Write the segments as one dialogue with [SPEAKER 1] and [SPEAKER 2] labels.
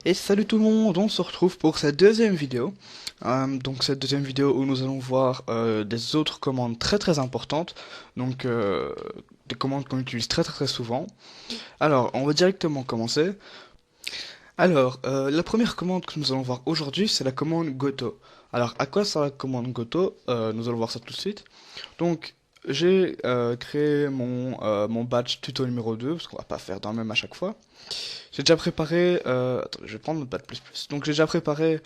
[SPEAKER 1] Et salut tout le monde, on se retrouve pour cette deuxième vidéo. Donc cette deuxième vidéo où nous allons voir des autres commandes très importantes. Donc des commandes qu'on utilise très souvent. Alors on va directement commencer. Alors la première commande que nous allons voir aujourd'hui c'est la commande Goto. Alors à quoi sert la commande Goto? Nous allons voir ça tout de suite. Donc j'ai créé mon batch tuto numéro 2 parce qu'on va pas faire dans le même à chaque fois. J'ai déjà préparé. Attends, je vais prendre le pad plus. Donc j'ai déjà préparé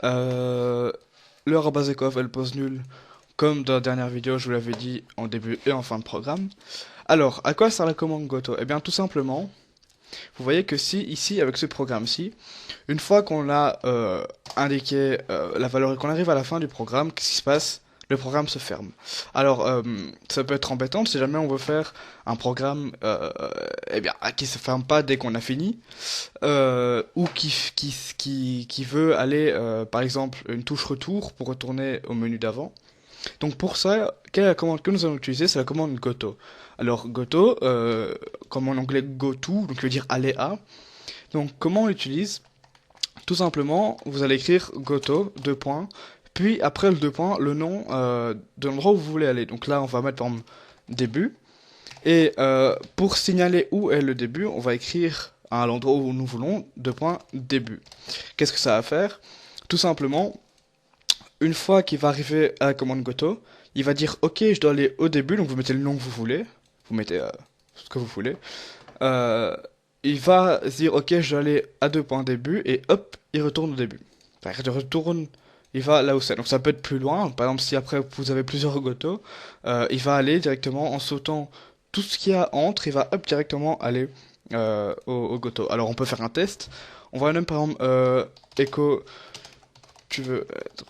[SPEAKER 1] le Rabazekov et le pose nul, comme dans la dernière vidéo, je vous l'avais dit en début et en fin de programme. Alors, à quoi sert la commande Goto? Eh bien, tout simplement, vous voyez que si ici, avec ce programme-ci, une fois qu'on a indiqué la valeur et qu'on arrive à la fin du programme, qu'est-ce qui se passe? Le programme se ferme. Alors, ça peut être embêtant si jamais on veut faire un programme eh bien, qui se ferme pas dès qu'on a fini, ou qui veut aller, par exemple, une touche retour pour retourner au menu d'avant. Donc pour ça, quelle est la commande que nous allons utiliser? C'est la commande goto. Alors goto, comme en anglais go to, donc qui veut dire aller à. Donc comment on l'utilise? Tout simplement, vous allez écrire goto, deux points, puis après le deux points, le nom de l'endroit où vous voulez aller. Donc là, on va mettre par exemple début. Et pour signaler où est le début, on va écrire à l'endroit où nous voulons, deux points, début. Qu'est-ce que ça va faire? Tout simplement, une fois qu'il va arriver à la commande goto, il va dire ok, je dois aller au début, donc vous mettez le nom que vous voulez, vous mettez ce que vous voulez. Euh, il va dire ok, je dois aller à deux points début, et hop, il retourne au début. Enfin, il retourne, il va là où c'est. Donc ça peut être plus loin, par exemple si après vous avez plusieurs goto, il va aller directement en sautant tout ce qu'il y a entre, il va hop directement aller au goto. Alors on peut faire un test, on va même par exemple echo, tu veux être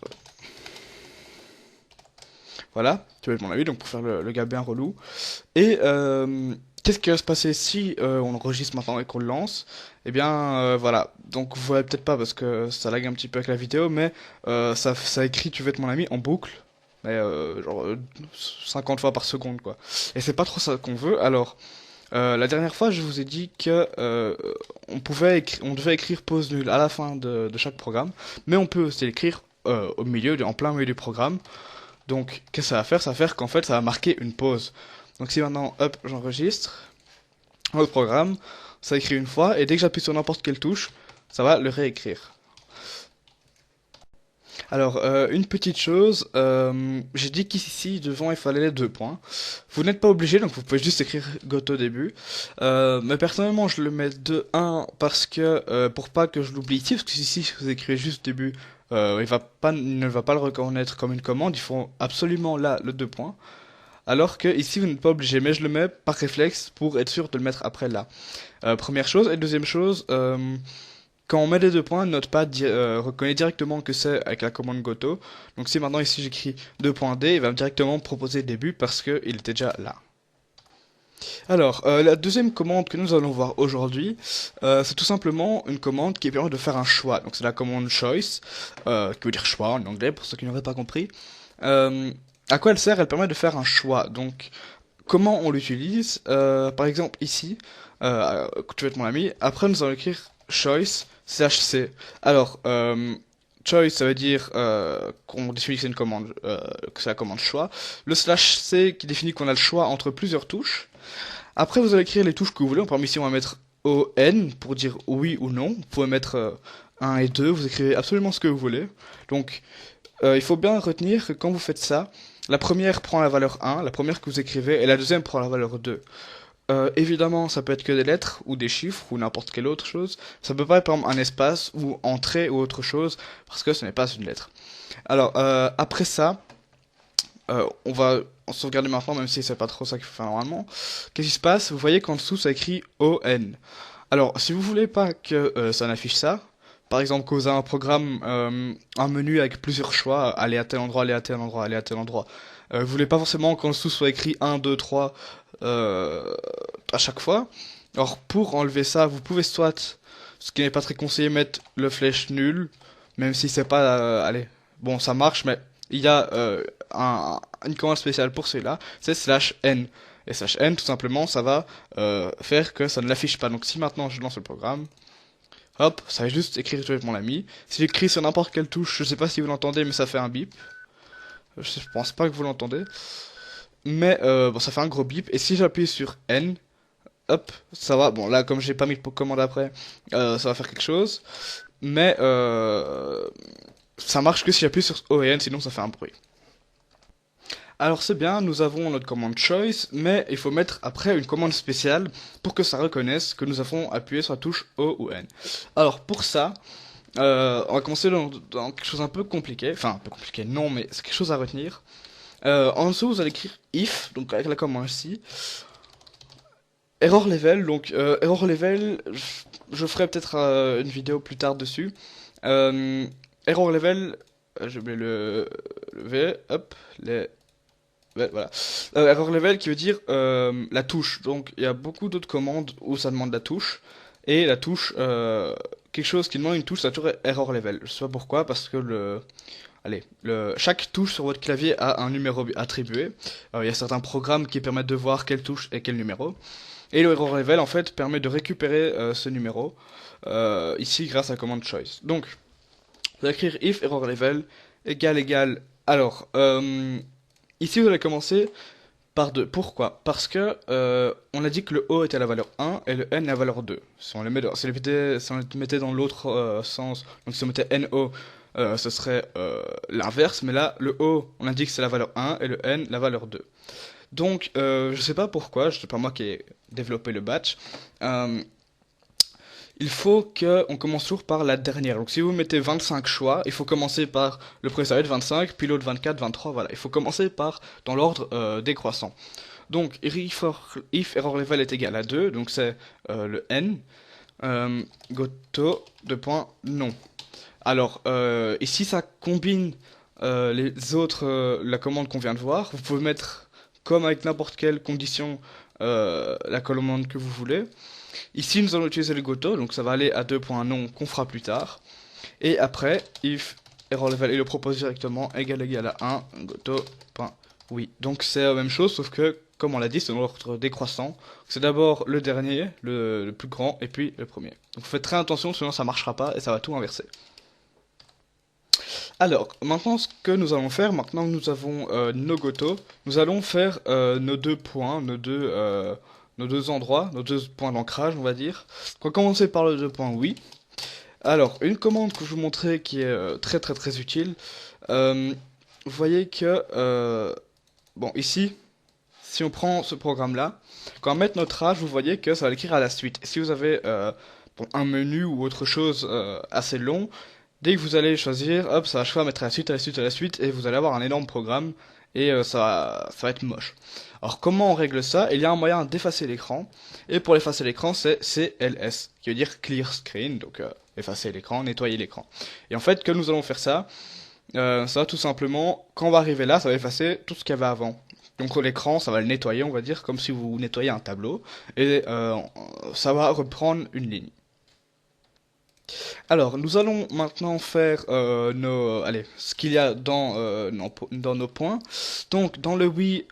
[SPEAKER 1] voilà, tu vas être mon avis, donc pour faire le gars bien relou. Et qu'est-ce qui va se passer si on enregistre maintenant et qu'on le lance? Eh bien, voilà. Donc vous voyez peut-être pas parce que ça lag un petit peu avec la vidéo, mais ça écrit tu veux être mon ami en boucle. Mais genre 50 fois par seconde, quoi. Et c'est pas trop ça qu'on veut. Alors, la dernière fois, je vous ai dit que on devait écrire pause nulle à la fin de chaque programme, mais on peut aussi l'écrire au milieu, en plein milieu du programme. Donc, qu'est-ce que ça va faire? Ça va faire qu'en fait, ça va marquer une pause. Donc, si maintenant, hop, j'enregistre, le programme, ça écrit une fois, et dès que j'appuie sur n'importe quelle touche, ça va le réécrire. Alors, une petite chose, j'ai dit qu'ici, devant, il fallait les deux points. Vous n'êtes pas obligé, donc vous pouvez juste écrire Goto au début. Mais personnellement, je le mets de 1 parce que, pour pas que je l'oublie ici, parce que ici, si vous écrivez juste début, il ne va pas le reconnaître comme une commande, il faut absolument là le deux points. Alors que ici, vous n'êtes pas obligé, mais je le mets par réflexe pour être sûr de le mettre après là. Première chose, et deuxième chose, quand on met les deux points, Notepad reconnaît directement que c'est avec la commande Goto. Donc si maintenant ici j'écris 2.d, il va directement me proposer début parce qu'il était déjà là. Alors, la deuxième commande que nous allons voir aujourd'hui, c'est tout simplement une commande qui permet de faire un choix. Donc c'est la commande choice, qui veut dire choix en anglais pour ceux qui n'auraient pas compris. Euh, à quoi elle sert? Elle permet de faire un choix. Donc comment on l'utilise? Par exemple ici, tu veux être mon ami, après nous allons écrire choice chc. Alors, choice ça veut dire qu'on définit que c'est une commande, que c'est la commande choix. Le slash c qui définit qu'on a le choix entre plusieurs touches. Après vous allez écrire les touches que vous voulez. Par ici on va mettre ON pour dire oui ou non. Vous pouvez mettre 1 et 2, vous écrivez absolument ce que vous voulez. Donc il faut bien retenir que quand vous faites ça, la première prend la valeur 1, la première que vous écrivez, et la deuxième prend la valeur 2. Évidemment, ça peut être que des lettres, ou des chiffres, ou n'importe quelle autre chose. Ça peut pas être par exemple un espace, ou entrée, ou autre chose, parce que ce n'est pas une lettre. Alors, après ça, on va sauvegarder maintenant, même si c'est pas trop ça qu'il faut faire normalement. Qu'est-ce qui se passe? Vous voyez qu'en dessous, ça écrit ON. Alors, si vous voulez pas que ça n'affiche ça, par exemple, que vous avez un programme, un menu avec plusieurs choix, aller à tel endroit, aller à tel endroit, aller à tel endroit. Vous voulez pas forcément qu'en dessous soit écrit 1, 2, 3 à chaque fois. Alors pour enlever ça, vous pouvez soit, ce qui n'est pas très conseillé, mettre le flèche nul, même si c'est pas, allez, bon ça marche, mais il y a une commande spéciale pour celui-là, c'est slash n. Et slash n, tout simplement, ça va faire que ça ne l'affiche pas. Donc si maintenant je lance le programme, Hop, ça va juste écrire tout avec mon ami. Si j'écris sur n'importe quelle touche, je sais pas si vous l'entendez, mais ça fait un bip. Je pense pas que vous l'entendez. Mais bon, ça fait un gros bip. Et si j'appuie sur N, hop, ça va. Bon, là, comme j'ai pas mis de commande après, ça va faire quelque chose. Mais ça marche que si j'appuie sur O et N, sinon ça fait un bruit. Alors c'est bien, nous avons notre commande choice, mais il faut mettre après une commande spéciale pour que ça reconnaisse que nous avons appuyé sur la touche O ou N. Alors pour ça, on va commencer dans quelque chose un peu compliqué. Enfin, un peu compliqué, non, mais c'est quelque chose à retenir. En dessous, vous allez écrire if, donc avec la commande ici. Error level, donc error level, je ferai peut-être une vidéo plus tard dessus. Error level, j'ai oublié le V, hop, les... Ouais, voilà. Error level qui veut dire la touche. Donc il y a beaucoup d'autres commandes où ça demande la touche. Et la touche, quelque chose qui demande une touche, ça toujours error level. Je sais pas pourquoi, parce que chaque touche sur votre clavier a un numéro attribué. Il y a certains programmes qui permettent de voir quelle touche et quel numéro. Et le error level en fait permet de récupérer ce numéro ici grâce à la commande choice. Donc, vous allez écrire if error level égale. Alors, ici vous allez commencer par 2. Pourquoi? Parce que on a dit que le O était à la valeur 1 et le N à la valeur 2. Si on le mettait dans l'autre sens, donc si on mettait NO, ce serait l'inverse, mais là, le O, on a dit que c'est la valeur 1 et le N la valeur 2. Donc, je sais pas pourquoi, c'est pas moi qui ai développé le batch. Il faut qu'on commence toujours par la dernière. Donc si vous mettez 25 choix, il faut commencer par le premier ça va être 25, puis l'autre 24, 23, voilà. Il faut commencer par dans l'ordre décroissant. Donc if error level est égal à 2, donc c'est le n, goto, non. Alors ici ça combine les autres, la commande qu'on vient de voir. Vous pouvez mettre comme avec n'importe quelle condition la commande que vous voulez. Ici, nous allons utiliser le goto, donc ça va aller à 2.non qu'on fera plus tard. Et après, if error level, il le propose directement égal à 1, goto.oui. Donc c'est la même chose, sauf que, comme on l'a dit, c'est dans l'ordre décroissant. C'est d'abord le dernier, le plus grand, et puis le premier. Donc faites très attention, sinon ça marchera pas et ça va tout inverser. Alors, maintenant ce que nous allons faire, maintenant que nous avons nos goto, nous allons faire nos deux points, nos deux endroits, nos deux points d'ancrage, on va dire. On va commencer par le 2 points oui. Alors, une commande que je vous montrais qui est très très très utile. Vous voyez que, bon, ici, si on prend ce programme-là, quand on va mettre notre âge, vous voyez que ça va l'écrire à la suite. Si vous avez bon, un menu ou autre chose assez long, dès que vous allez choisir, hop, ça va chaque fois mettre à la suite, à la suite, à la suite, et vous allez avoir un énorme programme, et ça va être moche. Alors comment on règle ça? Il y a un moyen d'effacer l'écran, et pour effacer l'écran c'est CLS, qui veut dire Clear Screen, donc effacer l'écran, nettoyer l'écran. Et en fait, que nous allons faire ça, ça va tout simplement, quand on va arriver là, ça va effacer tout ce qu'il y avait avant. Donc l'écran, ça va le nettoyer, on va dire, comme si vous nettoyez un tableau, et ça va reprendre une ligne. Alors, nous allons maintenant faire ce qu'il y a dans nos points. Donc, dans le oui,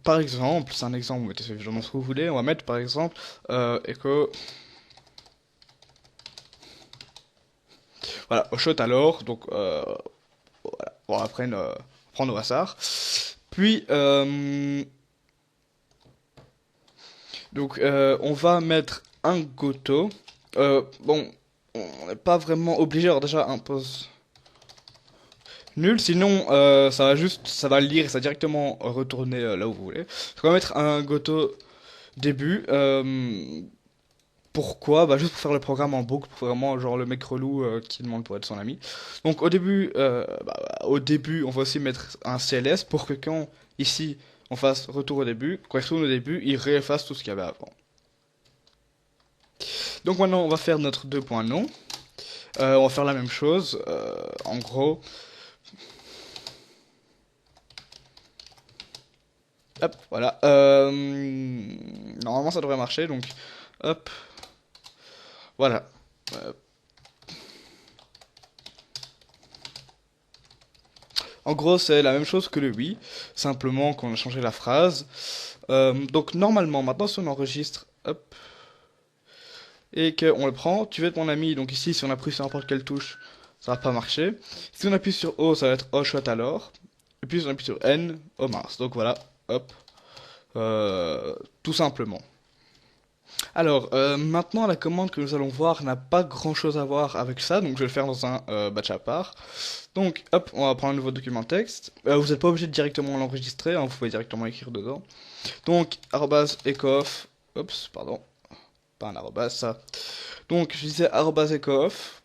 [SPEAKER 1] par exemple, c'est un exemple, vous mettez ce que vous voulez, on va mettre par exemple echo. Voilà, au shot alors, donc voilà, bon, après prendre au hasard. Puis, donc, on va mettre un goto. Bon, on n'est pas vraiment obligé, alors déjà impose nul, sinon ça va le lire et ça va directement retourner là où vous voulez. Donc on va mettre un goto début. Pourquoi? Bah juste pour faire le programme en boucle, pour vraiment genre le mec relou qui demande pour être son ami. Donc au début on va aussi mettre un CLS pour que quand ici on fasse retour au début, quand il retourne au début, il réefface tout ce qu'il y avait avant. Donc maintenant on va faire notre 2.non. On va faire la même chose, en gros. Hop, voilà. Normalement ça devrait marcher, donc hop. Voilà. En gros c'est la même chose que le oui, simplement qu'on a changé la phrase. Donc normalement, maintenant si on enregistre, hop. et qu'on le prend, tu veux être mon ami, donc ici si on appuie sur n'importe quelle touche, ça va pas marcher. Si on appuie sur O, ça va être oh chouette alors. Et puis si on appuie sur N, oh mince. Donc voilà, hop, tout simplement. Alors, maintenant, la commande que nous allons voir n'a pas grand-chose à voir avec ça, donc je vais le faire dans un batch à part. Donc, hop, on va prendre un nouveau document texte. Vous n'êtes pas obligé de directement l'enregistrer, hein, vous pouvez directement écrire dedans. Donc, arrobase ecof, oups, pardon, pas un arrobase, ça. Donc, je disais arrobase ecof.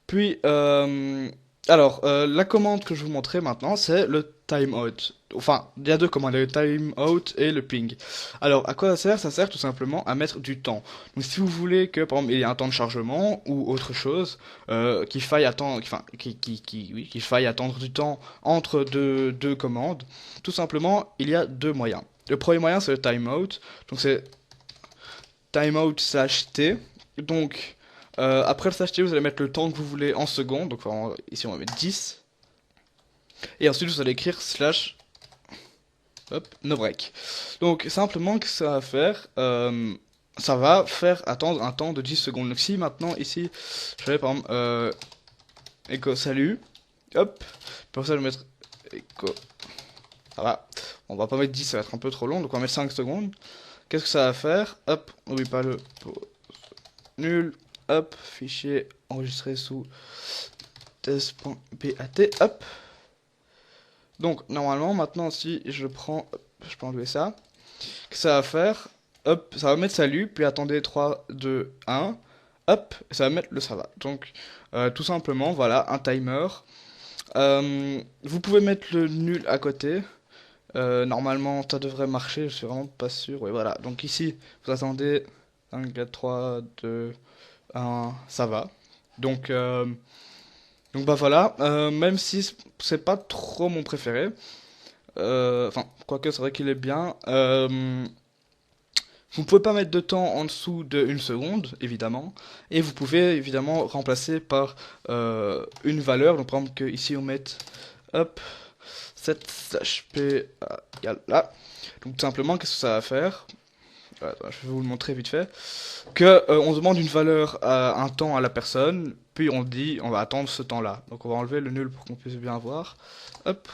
[SPEAKER 1] Puis, la commande que je vous montrer maintenant, c'est le timeout. Enfin, il y a deux commandes, le timeout et le ping. Alors, à quoi ça sert? Ça sert tout simplement à mettre du temps. Donc, si vous voulez que, par exemple, il y ait un temps de chargement ou autre chose, qu'il faille attendre, enfin, oui, qu'il faille attendre du temps entre deux commandes, tout simplement, il y a deux moyens. Le premier moyen, c'est le timeout. Donc, c'est timeout/t. Donc, après le slash t, vous allez mettre le temps que vous voulez en secondes. Donc, ici, on va mettre 10. Et ensuite, vous allez écrire slash hop, no break. Donc, simplement, que ça va faire ça va faire attendre un temps de 10 secondes. Donc, si maintenant, ici, je vais par exemple echo salut, hop, pour ça, je vais mettre echo. Ça va. On va pas mettre 10, ça va être un peu trop long. Donc, on va mettre 5 secondes. Qu'est-ce que ça va faire? Hop, n'oublie pas le nul. Hop, fichier enregistré sous test.bat. Hop. Donc, normalement, maintenant, si je prends, hop, je peux enlever ça. Qu'est-ce que ça va faire? Hop, ça va mettre salut, puis attendez 3, 2, 1. Hop, et ça va mettre le ça va. Donc, tout simplement, voilà, un timer. Vous pouvez mettre le nul à côté. Normalement, ça devrait marcher, je suis vraiment pas sûr. Oui, voilà. Donc ici, vous attendez 5, 4, 3, 2, 1, ça va. Donc, bah voilà, même si c'est pas trop mon préféré, enfin, quoique c'est vrai qu'il est bien, vous ne pouvez pas mettre de temps en dessous de 1 seconde, évidemment, et vous pouvez évidemment remplacer par une valeur, donc par exemple que ici on mette, hop, 7/p égale là. Donc tout simplement, qu'est-ce que ça va faire? Je vais vous le montrer vite fait. Que on demande une valeur à un temps à la personne, puis on dit on va attendre ce temps-là. Donc on va enlever le nul pour qu'on puisse bien voir. Hop.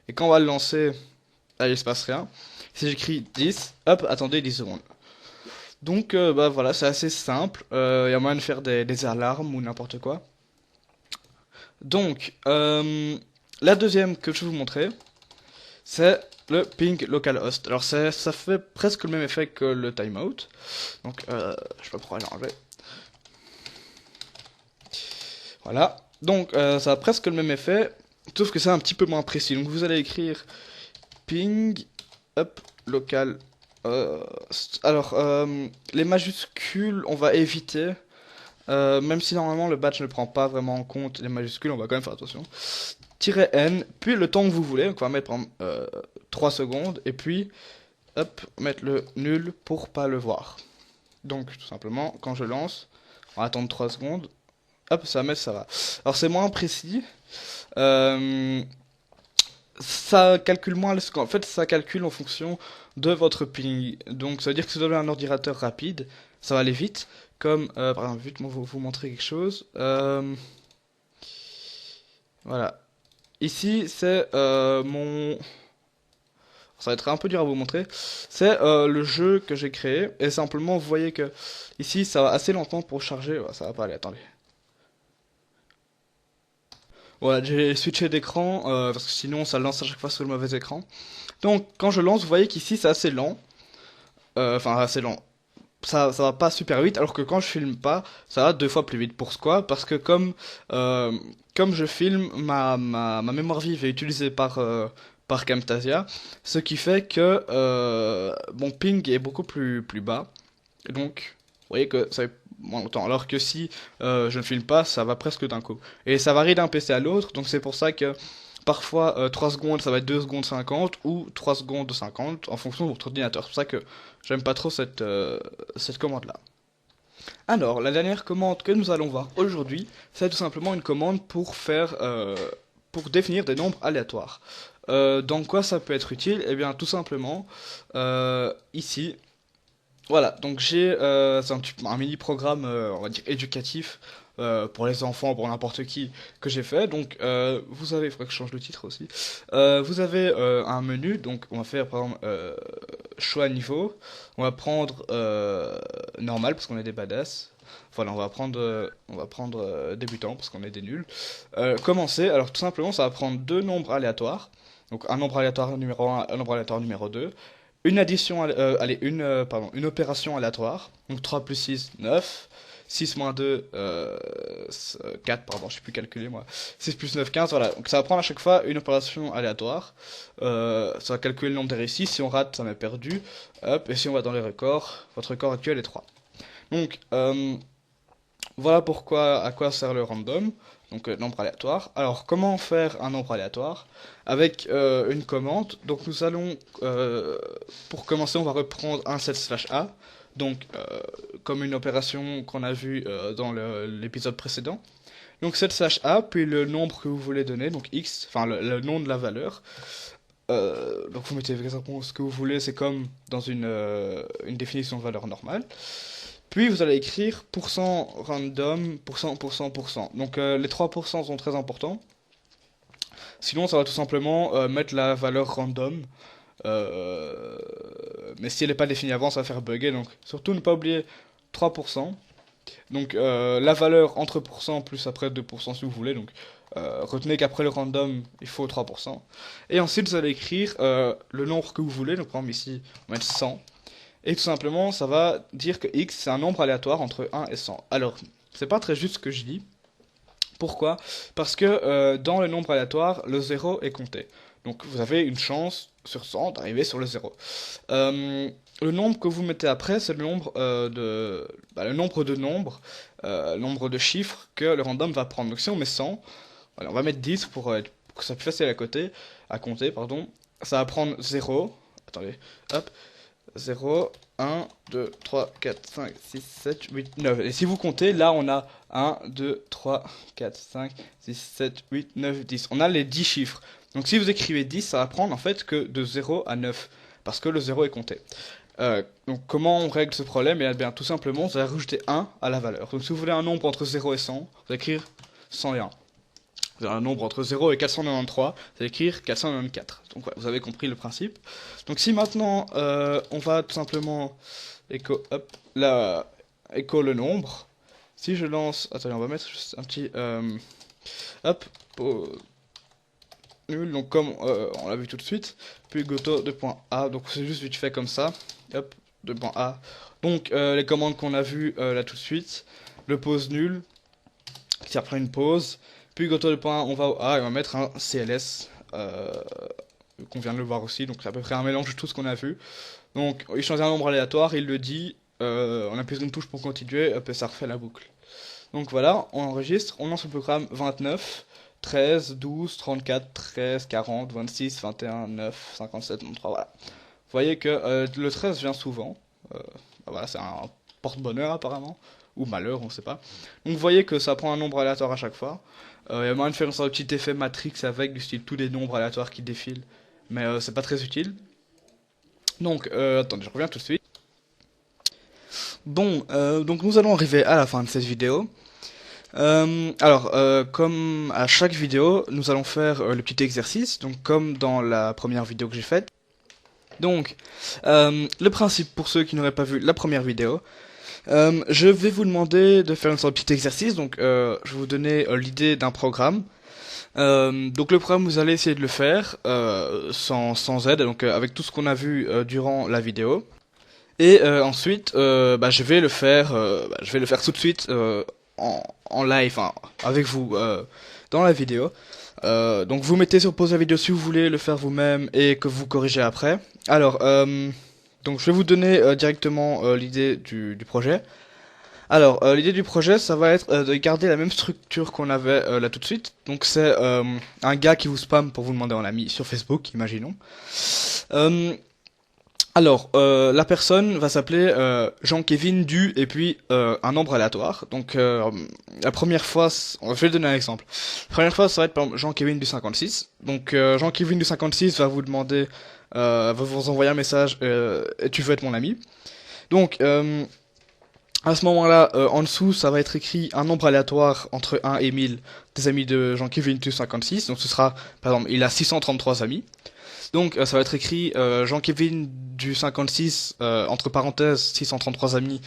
[SPEAKER 1] Et quand on va le lancer, là il se passe rien. Si j'écris 10, hop, attendez 10 secondes. Donc bah voilà, c'est assez simple. Il y a moyen de faire des alarmes ou n'importe quoi. Donc, la deuxième que je vais vous montrer, c'est le ping localhost. Alors ça fait presque le même effet que le timeout. Donc je sais pas pourquoi l'enlever. Voilà. Donc ça a presque le même effet, sauf que c'est un petit peu moins précis. Donc vous allez écrire ping up local. Alors les majuscules on va éviter. Même si normalement le batch ne prend pas vraiment en compte les majuscules, on va quand même faire attention. -n, puis le temps que vous voulez, donc on va mettre 3 secondes, et puis hop, mettre le nul pour pas le voir. Donc tout simplement, quand je lance, on va attendre 3 secondes, hop, ça met, ça va. Alors c'est moins précis, ça calcule moins, en fait ça calcule en fonction de votre ping. Donc ça veut dire que si vous avez un ordinateur rapide, ça va aller vite, comme par exemple, vite vous montrer quelque chose. Voilà. Ici, c'est mon... Ça va être un peu dur à vous montrer. C'est le jeu que j'ai créé. Et simplement, vous voyez que ici, ça va assez lentement pour charger. Ouais, ça va pas aller, attendez. Voilà, j'ai switché d'écran parce que sinon, ça lance à chaque fois sur le mauvais écran. Donc, quand je lance, vous voyez qu'ici, c'est assez lent. Enfin, assez lent. Ça va pas super vite, alors que quand je filme pas, ça va 2 fois plus vite. Pourquoi? Parce que comme je filme, ma mémoire vive est utilisée par Camtasia, ce qui fait que mon ping est beaucoup plus bas. Et donc, vous voyez que ça va moins longtemps. Alors que si je ne filme pas, ça va presque d'un coup. Et ça varie d'un PC à l'autre, donc c'est pour ça que parfois 3 secondes ça va être 2 secondes 50 ou 3 secondes 50 en fonction de votre ordinateur. C'est pour ça que j'aime pas trop cette commande là. Alors, la dernière commande que nous allons voir aujourd'hui, c'est tout simplement une commande pour faire, pour définir des nombres aléatoires. Dans quoi ça peut être utile? Eh bien, tout simplement, ici, Voilà, donc j'ai c'est un mini programme, on va dire éducatif pour les enfants, pour n'importe qui que j'ai fait. Donc vous avez, il faudrait que je change le titre aussi. Vous avez un menu, donc on va faire par exemple choix niveau. On va prendre normal parce qu'on est des badass. Voilà, on va prendre débutant parce qu'on est des nuls. Commencer, alors tout simplement ça va prendre deux nombres aléatoires. Donc un nombre aléatoire numéro un nombre aléatoire numéro 2. Une addition, allez, une opération aléatoire. Donc 3 plus 6 9. 6 moins 2, 4, pardon, je sais plus calculer moi. 6 plus 9, 15, voilà. Donc ça va prendre à chaque fois une opération aléatoire. Ça va calculer le nombre des réussis. Si on rate, ça m'est perdu. Hop, et si on va dans les records, votre record actuel est 3. Donc, voilà pourquoi, à quoi sert le random, donc nombre aléatoire. Alors, comment faire un nombre aléatoire? Avec une commande. Donc, nous allons, pour commencer, on va reprendre un set/a. Donc, comme une opération qu'on a vue dans l'épisode précédent. Donc, set/a, puis le nombre que vous voulez donner, donc x, enfin le nom de la valeur. Donc, vous mettez exactement ce que vous voulez, c'est comme dans une définition de valeur normale. Puis vous allez écrire %random, %. Donc les 3% sont très importants. Sinon, ça va tout simplement mettre la valeur random. Euh, mais si elle n'est pas définie avant, ça va faire bugger. Donc surtout ne pas oublier 3%. Donc la valeur entre pourcent plus après 2% si vous voulez. Donc retenez qu'après le random, il faut 3%. Et ensuite, vous allez écrire le nombre que vous voulez. Donc par exemple ici, on va mettre 100. Et tout simplement, ça va dire que x, c'est un nombre aléatoire entre 1 et 100. Alors, c'est pas très juste ce que je dis. Pourquoi? Parce que dans le nombre aléatoire, le 0 est compté. Donc, vous avez une chance sur 100 d'arriver sur le 0. Le nombre que vous mettez après, c'est le nombre le nombre de nombres, le nombre de chiffres que le random va prendre. Donc, si on met 100, voilà, on va mettre 10 pour que ça soit plus facile à compter, pardon. Ça va prendre 0. Attendez, hop. 0, 1, 2, 3, 4, 5, 6, 7, 8, 9. Et si vous comptez, là on a 1, 2, 3, 4, 5, 6, 7, 8, 9, 10. On a les 10 chiffres. Donc si vous écrivez 10, ça va prendre en fait que de 0 à 9. Parce que le 0 est compté. Donc comment on règle ce problème? Et bien tout simplement, vous allez rajouter 1 à la valeur. Donc si vous voulez un nombre entre 0 et 100, vous allez écrire 101. Vous avez un nombre entre 0 et 493, vous allez écrire 494. Donc voilà, vous avez compris le principe. Donc si maintenant on va tout simplement écho, hop, là, écho le nombre. Si je lance, attendez, on va mettre juste un petit, hop, nul. Donc comme on l'a vu tout de suite, puis goto 2.a. Donc c'est juste vite fait comme ça. Hop, 2.a. Donc les commandes qu'on a vues là tout de suite, le pause nul, qui après une pause. Puis goto 2.1, on va au A et on va mettre un CLS, qu'on vient de le voir aussi, donc c'est à peu près un mélange de tout ce qu'on a vu. Donc il change un nombre aléatoire, il le dit, on appuie sur une touche pour continuer, hop, et ça refait la boucle. Donc voilà, on enregistre, on lance le programme 29, 13, 12, 34, 13, 40, 26, 21, 9, 57, 93, voilà. Vous voyez que le 13 vient souvent, voilà, c'est un porte-bonheur apparemment, ou malheur, on ne sait pas. Donc vous voyez que ça prend un nombre aléatoire à chaque fois. Il y a moyen de faire une sorte de petit effet Matrix avec, du style tous les nombres aléatoires qui défilent, mais c'est pas très utile. Donc, attendez, je reviens tout de suite. Bon, donc nous allons arriver à la fin de cette vidéo. Comme à chaque vidéo, nous allons faire le petit exercice, donc comme dans la première vidéo que j'ai faite. Donc, le principe pour ceux qui n'auraient pas vu la première vidéo, je vais vous demander de faire une sorte de petit exercice. Donc, je vais vous donner l'idée d'un programme. Donc, le programme, vous allez essayer de le faire sans aide, donc avec tout ce qu'on a vu durant la vidéo. Et ensuite, je vais le faire tout de suite en live, hein, avec vous dans la vidéo. Donc, vous mettez sur pause la vidéo si vous voulez le faire vous-même et que vous corrigez après. Alors, donc je vais vous donner directement l'idée du projet. Alors, l'idée du projet, ça va être de garder la même structure qu'on avait là tout de suite. Donc c'est un gars qui vous spam pour vous demander en ami sur Facebook, imaginons. La personne va s'appeler Jean-Kévin du et puis un nombre aléatoire. Donc la première fois, je vais donner un exemple. La première fois, ça va être par exemple Jean-Kévin du 56. Donc Jean-Kévin du 56 va vous demander, va vous envoyer un message et tu veux être mon ami. Donc, à ce moment-là, en dessous, ça va être écrit un nombre aléatoire entre 1 et 1000 des amis de Jean-Kevin du 56. Donc ce sera, par exemple, il a 633 amis. Donc ça va être écrit Jean-Kevin du 56, entre parenthèses, 633 amis,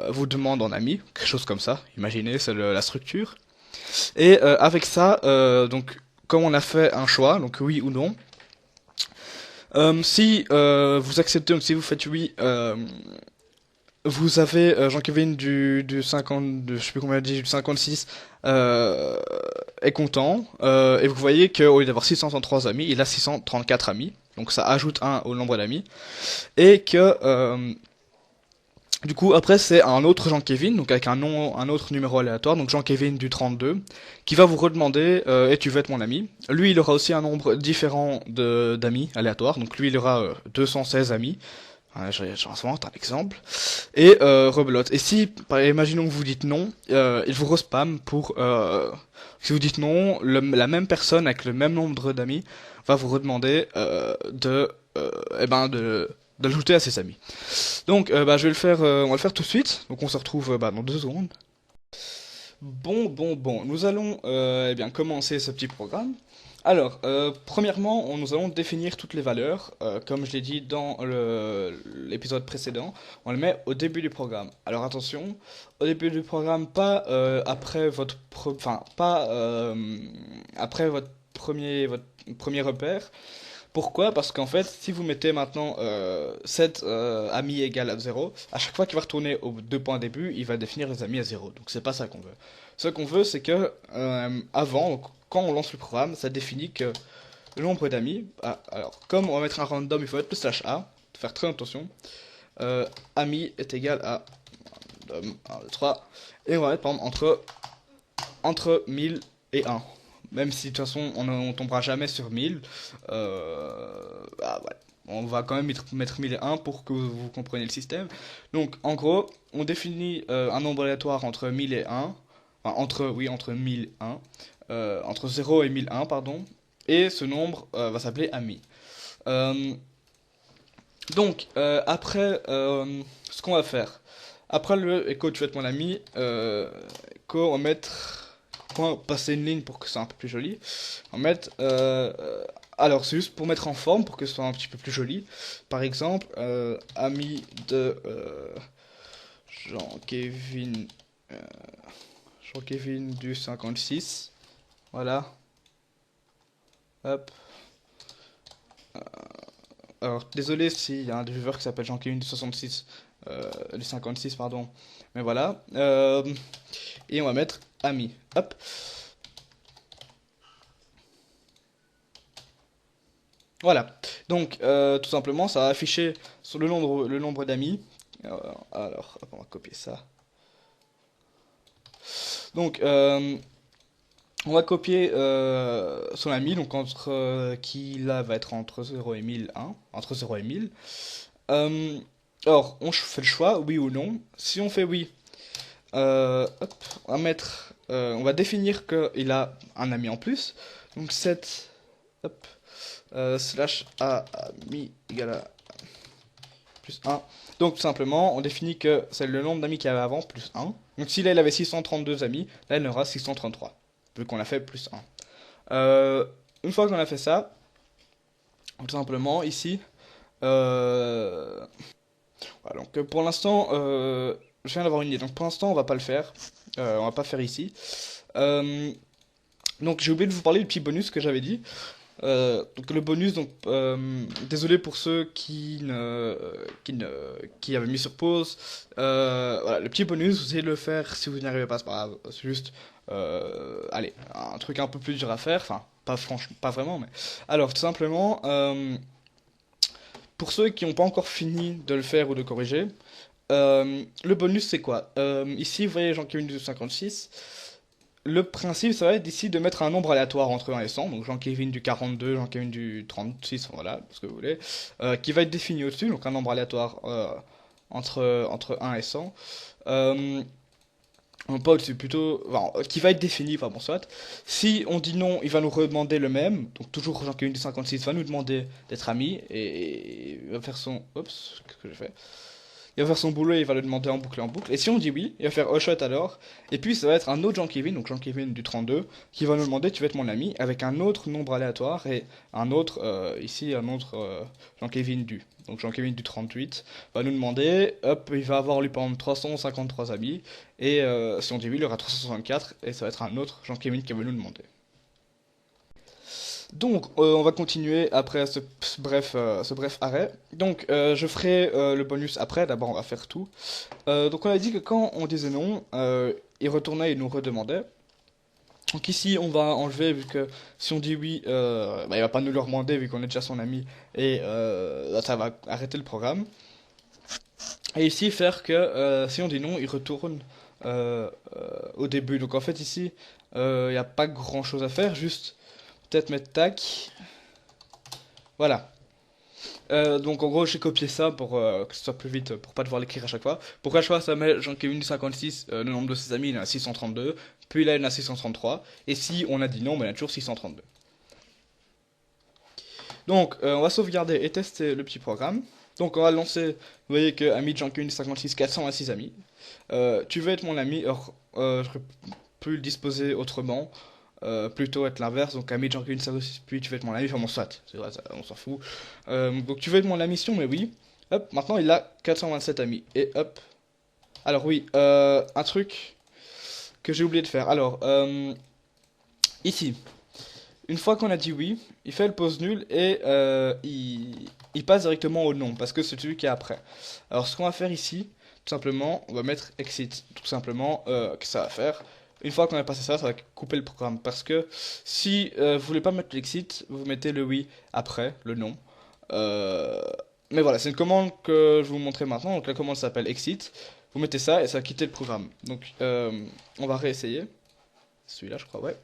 [SPEAKER 1] vous demande en ami. Quelque chose comme ça, imaginez, c'est la structure. Et avec ça, donc comme on a fait un choix, donc oui ou non, si vous acceptez, donc si vous faites oui, vous avez Jean-Kevin du 50, je sais plus combien il dit, du 56, est content, et vous voyez qu'au lieu d'avoir 633 amis, il a 634 amis, donc ça ajoute un au nombre d'amis, et que du coup après c'est un autre Jean-Kevin, donc avec un nom, un autre numéro aléatoire, donc Jean-Kevin du 32, qui va vous redemander et tu veux être mon ami. Lui il aura aussi un nombre différent de d'amis aléatoires, donc lui il aura 216 amis. J'en invente un exemple. Et rebelote. Et si, imaginons que vous dites non, il vous respam pour... si vous dites non, la même personne avec le même nombre d'amis va vous redemander de l'ajouter à ses amis. Donc, je vais le faire, on va le faire tout de suite. Donc, on se retrouve dans 2 secondes. Bon. Nous allons commencer ce petit programme. Alors, premièrement, nous allons définir toutes les valeurs. Comme je l'ai dit dans l'épisode précédent, on les met au début du programme. Alors attention, au début du programme, pas après après votre premier repère. Pourquoi? Parce qu'en fait, si vous mettez maintenant 7 amis égale à 0, à chaque fois qu'il va retourner aux 2 points début, il va définir les amis à 0. Donc c'est pas ça qu'on veut. Ce qu'on veut, c'est que avant, donc, quand on lance le programme, ça définit que le nombre d'amis. Alors, comme on va mettre un random, il faut mettre le slash A, faire très attention. Ami est égal à random 1, 2, 3. Et on va mettre par exemple entre 1000 et 1. Même si de toute façon on tombera jamais sur 1000, ouais. On va quand même mettre 1001 pour que vous compreniez le système. Donc en gros, on définit un nombre aléatoire entre 1000 et 1, enfin, entre 1000 et 1, entre 0 et 1001, pardon, et ce nombre va s'appeler ami. Après, ce qu'on va faire, après le echo tu veux être mon ami, echo on va mettre... On va passer une ligne pour que ce soit un peu plus joli. On va mettre... alors, c'est juste pour mettre en forme, pour que ce soit un petit peu plus joli. Par exemple, ami de Jean-Kevin... Jean-Kevin du 56. Voilà. Hop. Alors, désolé s'il y a un des viewers qui s'appelle Jean-Kevin du 66. Du 56, pardon. Mais voilà. Et on va mettre ami. Hop. Voilà. Donc, tout simplement, ça va afficher sur le nombre d'amis. Alors, hop, on va copier ça. Donc, on va copier son ami, donc qui là va être entre 0 et 1001, entre 0 et 1000. Alors, on fait le choix, oui ou non. Si on fait oui, hop, on va définir qu'il a un ami en plus. Donc 7, hop, slash a ami égale à plus 1. Donc tout simplement, on définit que c'est le nombre d'amis qu'il y avait avant plus 1. Donc si là il avait 632 amis, là il en aura 633, vu qu'on a fait plus 1. Une fois qu'on a fait ça, tout simplement ici, voilà, donc pour l'instant, je viens d'avoir une idée. Donc pour l'instant, on va pas le faire. On va pas faire ici. Donc j'ai oublié de vous parler du petit bonus que j'avais dit. Donc le bonus, donc désolé pour ceux qui avaient mis sur pause. Voilà, le petit bonus, vous essayez de le faire. Si vous n'y arrivez pas, c'est pas grave. C'est juste, allez, un truc un peu plus dur à faire. Enfin, pas franchement, pas vraiment, mais alors tout simplement. Pour ceux qui n'ont pas encore fini de le faire ou de corriger, le bonus c'est quoi? Ici, vous voyez Jean-Kevin du 56. Le principe, ça va être ici de mettre un nombre aléatoire entre 1 et 100. Donc Jean-Kevin du 42, Jean-Kevin du 36, voilà, ce que vous voulez. Qui va être défini au-dessus, donc un nombre aléatoire entre 1 et 100. Non, pas au-dessus, plutôt... enfin, qui va être défini, enfin bon, soit. Si on dit non, il va nous redemander le même. Donc toujours Jean-Kevin du 56 va nous demander d'être amis. Et il va faire son... Oups, qu'est-ce que j'ai fait? il va faire son boulot et il va le demander en boucle. Et si on dit oui, il va faire oh shot alors. Et puis ça va être un autre Jean-Kevin, donc Jean-Kevin du 32, qui va nous demander tu veux être mon ami avec un autre nombre aléatoire et un autre, ici un autre Jean-Kevin du. Donc Jean-Kevin du 38 va nous demander, hop, il va avoir lui par exemple 353 amis. Et si on dit oui, il aura 364 et ça va être un autre Jean-Kevin qui va nous demander. Donc, on va continuer après ce bref arrêt. Donc, je ferai le bonus après. D'abord, on va faire tout. Donc, on a dit que quand on disait non, il retournait et nous redemandait. Donc ici, on va enlever, vu que si on dit oui, bah, il va pas nous le demander, vu qu'on est déjà son ami. Et là, ça va arrêter le programme. Et ici, faire que si on dit non, il retourne au début. Donc en fait, ici, il n'y a pas grand chose à faire. Juste peut-être mettre tac. Voilà. Donc en gros j'ai copié ça pour que ce soit plus vite, pour pas devoir l'écrire à chaque fois. Pour qu'à chaque fois ça met Jean-Kevin 56, le nombre de ses amis il en a 632, puis là il en a 633, et si on a dit non, ben, il en a toujours 632. Donc on va sauvegarder et tester le petit programme. Donc on va lancer, vous voyez que ami Jean-Kevin 56, 426 amis. Tu veux être mon ami, alors j'aurais pu le disposer autrement. Plutôt être l'inverse, donc ami Jean-Kevin 56, puis tu veux être mon ami, enfin bon soit, c'est vrai, on s'en fout. Donc tu veux être mon ami, mais oui. Hop, maintenant il a 427 amis. Et hop. Alors oui, un truc que j'ai oublié de faire. Alors, ici, une fois qu'on a dit oui, il fait le pause nul et il passe directement au non, parce que c'est celui qui est après. Alors ce qu'on va faire ici, tout simplement, on va mettre exit, tout simplement, que ça va faire. Une fois qu'on a passé ça, ça va couper le programme. Parce que si vous voulez pas mettre l'exit, vous mettez le oui après, le non. Euh, mais voilà, c'est une commande que je vais vous montrer maintenant. Donc la commande s'appelle exit. Vous mettez ça et ça va quitter le programme. Donc on va réessayer. Celui-là, je crois, ouais.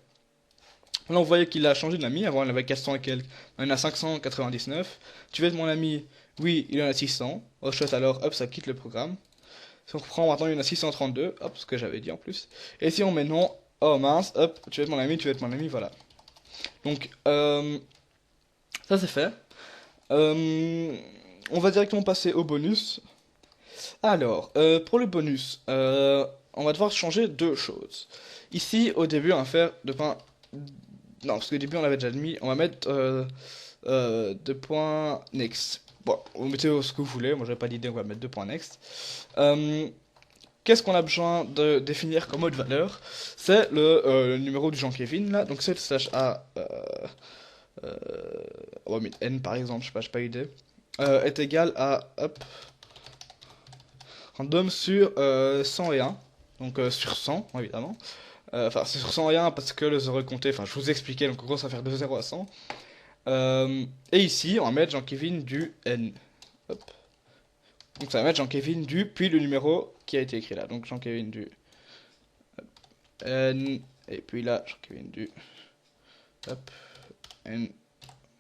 [SPEAKER 1] Là, on voyait qu'il a changé d'ami. Avant, il avait 400 et quelques. Maintenant, il en a 599. Tu veux être mon ami? Oui, il en a 600. Au shot, alors, hop, ça quitte le programme. Si on reprend maintenant, il y en a 632, hop, ce que j'avais dit en plus. Et si on met non, oh mince, hop, tu veux être mon ami, tu veux être mon ami, voilà. Donc, ça c'est fait. On va directement passer au bonus. Alors, pour le bonus, on va devoir changer deux choses. Ici, au début, on va faire de points. Non, parce qu'au début, on l'avait déjà mis. On va mettre deux points next. Bon, vous mettez ce que vous voulez. Moi, j'avais pas d'idée, on va mettre deux points next. Qu'est-ce qu'on a besoin de définir comme mode valeur? C'est le numéro du Jean-Kevin, là. Donc, c'est slash A, on va mettre N par exemple, je sais pas, j'ai pas idée. Est égal à, hop, random sur 101. Donc, sur 100, évidemment. Enfin, c'est sur 101 parce que le 0 est compté. Enfin, je vous expliquais, donc en gros, ça va faire de 0 à 100. Et ici, on va mettre Jean-Kevin du N. Hop. Donc ça va mettre Jean-Kevin du, puis le numéro qui a été écrit là. Donc Jean-Kevin du N, et puis là, Jean-Kevin du, hop, N.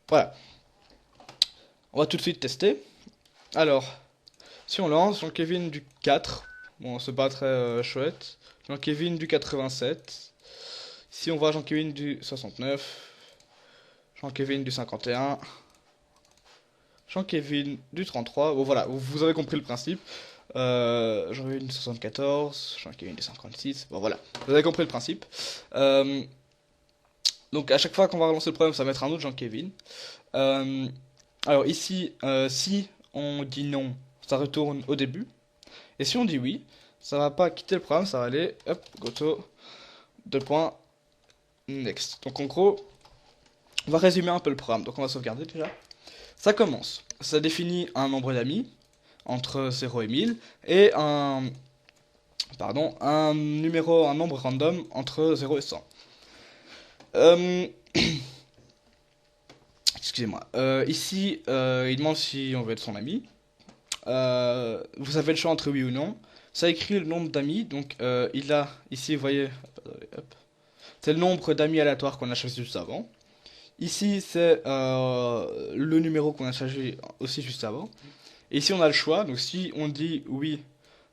[SPEAKER 1] Voilà. On va tout de suite tester. Alors, si on lance Jean-Kevin du 4, bon, c'est pas très chouette. Jean-Kevin du 87. Si on voit Jean-Kevin du 69. Jean-Kevin du 51. Jean-Kevin du 33. Bon voilà, vous avez compris le principe. Jean-Kevin du 74. Jean-Kevin du 56. Bon voilà, vous avez compris le principe. Donc à chaque fois qu'on va relancer le problème, ça va mettre un autre Jean-Kevin. Alors ici, si on dit non, ça retourne au début. Et si on dit oui, ça va pas quitter le programme, ça va aller, hop, goto, 2 points, next. Donc en gros, on va résumer un peu le programme. Donc on va sauvegarder déjà. Ça commence. Ça définit un nombre d'amis entre 0 et 1000 et un nombre random entre 0 et 100. Excusez-moi. Ici, il demande si on veut être son ami. Vous avez le choix entre oui ou non. Ça écrit le nombre d'amis. Donc, il a ici, vous voyez, c'est le nombre d'amis aléatoires qu'on a choisi juste avant. Ici, c'est le numéro qu'on a choisi aussi juste avant. Et ici, on a le choix. Donc, si on dit oui,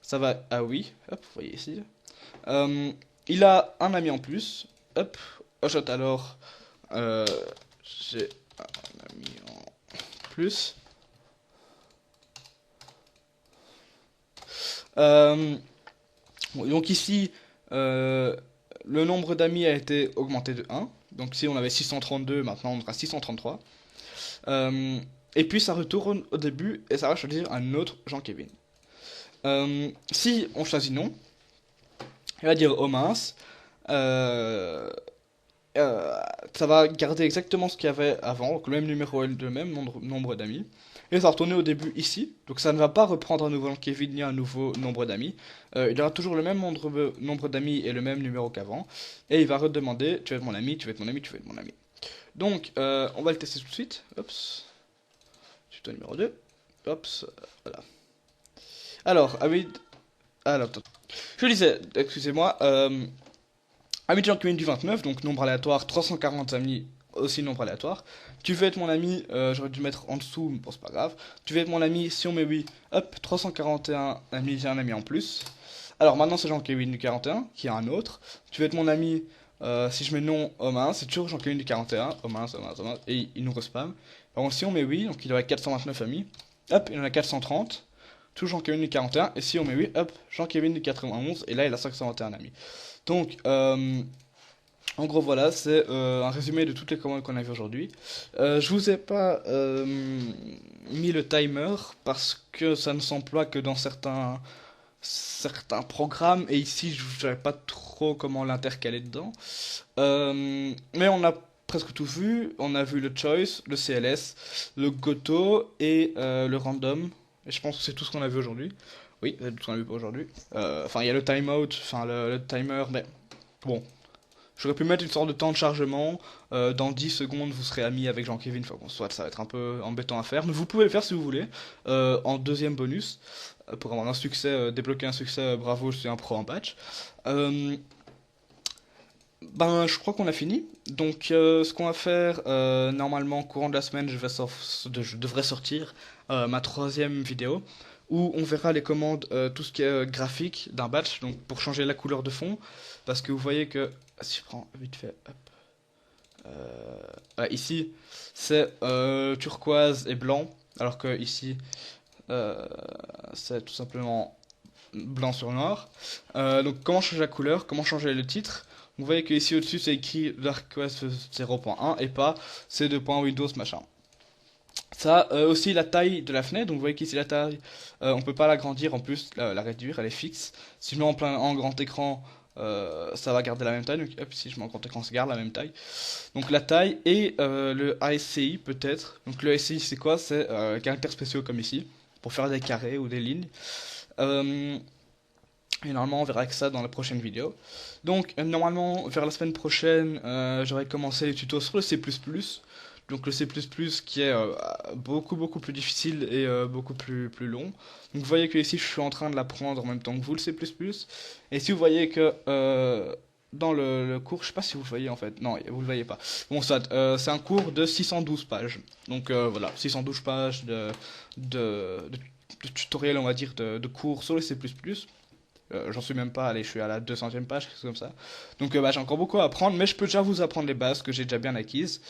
[SPEAKER 1] ça va à oui. Hop, vous voyez ici. Il a un ami en plus. Hop, achète alors. J'ai un ami en plus. Euh, bon, donc ici, euh, le nombre d'amis a été augmenté de 1. Donc si on avait 632, maintenant on aura 633. Euh, et puis ça retourne au début et ça va choisir un autre Jean-Kevin. Si on choisit non, il va dire oh mince. Euh, euh, Ça va garder exactement ce qu'il y avait avant, donc le même numéro et le même nombre d'amis. Et ça va retourner au début ici, donc ça ne va pas reprendre un nouveau Kevin ni un nouveau nombre d'amis. Il aura toujours le même nombre d'amis et le même numéro qu'avant. Et il va redemander, tu veux être mon ami, tu veux être mon ami, tu veux être mon ami. Donc, on va le tester tout de suite. Oups, tuto numéro 2. Oups, voilà. Alors, ami... Alors, attends. Je disais, excusez-moi, ami de Jean-Kevin du 29, donc nombre aléatoire, 340 amis, aussi nombre aléatoire. Tu veux être mon ami, j'aurais dû mettre en dessous, mais bon, c'est pas grave. Tu veux être mon ami, si on met oui, hop, 341 amis, j'ai un ami en plus. Alors maintenant, c'est Jean-Kevin du 41, qui a un autre. Tu veux être mon ami, si je mets non, oh mince, c'est toujours Jean-Kevin du 41, oh mince, oh mince, oh mince, et il nous respam. Par contre, si on met oui, donc il aurait 429 amis, hop, il en a 430. Toujours Jean-Kevin du 41, et si on met oui, hop, Jean-Kevin du 91, et là il a 521 amis. Donc, en gros, voilà, c'est un résumé de toutes les commandes qu'on a vues aujourd'hui. Je vous ai pas mis le timer parce que ça ne s'emploie que dans certains programmes et ici je ne savais pas trop comment l'intercaler dedans. Mais on a presque tout vu. On a vu le choice, le CLS, le Goto et le random. Et je pense que c'est tout ce qu'on a vu aujourd'hui. Oui, c'est tout ce qu'on a vu pour aujourd'hui. Enfin, il y a le timeout, enfin le timer, mais bon. J'aurais pu mettre une sorte de temps de chargement. Dans 10 secondes, vous serez ami avec Jean-Kevin. Enfin, bon, soit ça va être un peu embêtant à faire. Mais vous pouvez le faire si vous voulez. En deuxième bonus. Pour avoir un succès, débloquer un succès, bravo, je suis un pro en patch. Euh, ben, je crois qu'on a fini. Donc, ce qu'on va faire, normalement, courant de la semaine, je devrais sortir ma troisième vidéo où on verra les commandes, tout ce qui est graphique d'un batch, donc pour changer la couleur de fond. Parce que vous voyez que, si je prends vite fait, hop, ici, c'est turquoise et blanc, alors que ici, euh, c'est tout simplement blanc sur noir. Donc comment changer la couleur, comment changer le titre. Vous voyez que ici au-dessus c'est écrit DarkQuest 0.1 et pas C2.Windows machin. Ça, aussi la taille de la fenêtre, donc vous voyez qu'ici la taille, on peut pas l'agrandir en plus, la réduire, elle est fixe. Si je mets en grand écran, ça va garder la même taille, donc hop, si je mets en grand écran, ça garde la même taille. Donc la taille et le ASCI peut-être. Donc le ASCI c'est quoi? C'est caractères spéciaux comme ici, pour faire des carrés ou des lignes. Euh, et normalement, on verra que ça dans la prochaine vidéo. Donc, normalement, vers la semaine prochaine, j'aurai commencé les tutos sur le C++. Donc le C++ qui est beaucoup plus difficile et beaucoup plus long. Donc vous voyez que ici je suis en train de l'apprendre en même temps que vous le C++. Et si vous voyez que dans le cours, je sais pas si vous le voyez en fait, non vous le voyez pas. Bon ça, c'est un cours de 612 pages. Donc voilà, 612 pages de tutoriel on va dire de cours sur le C++. J'en suis même pas, allez, je suis à la 200e page, quelque chose comme ça. Donc bah, j'ai encore beaucoup à apprendre, mais je peux déjà vous apprendre les bases que j'ai déjà bien acquises.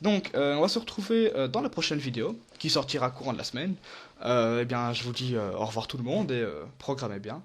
[SPEAKER 1] Donc on va se retrouver dans la prochaine vidéo, qui sortira courant de la semaine. Eh bien, je vous dis au revoir tout le monde et programmez bien.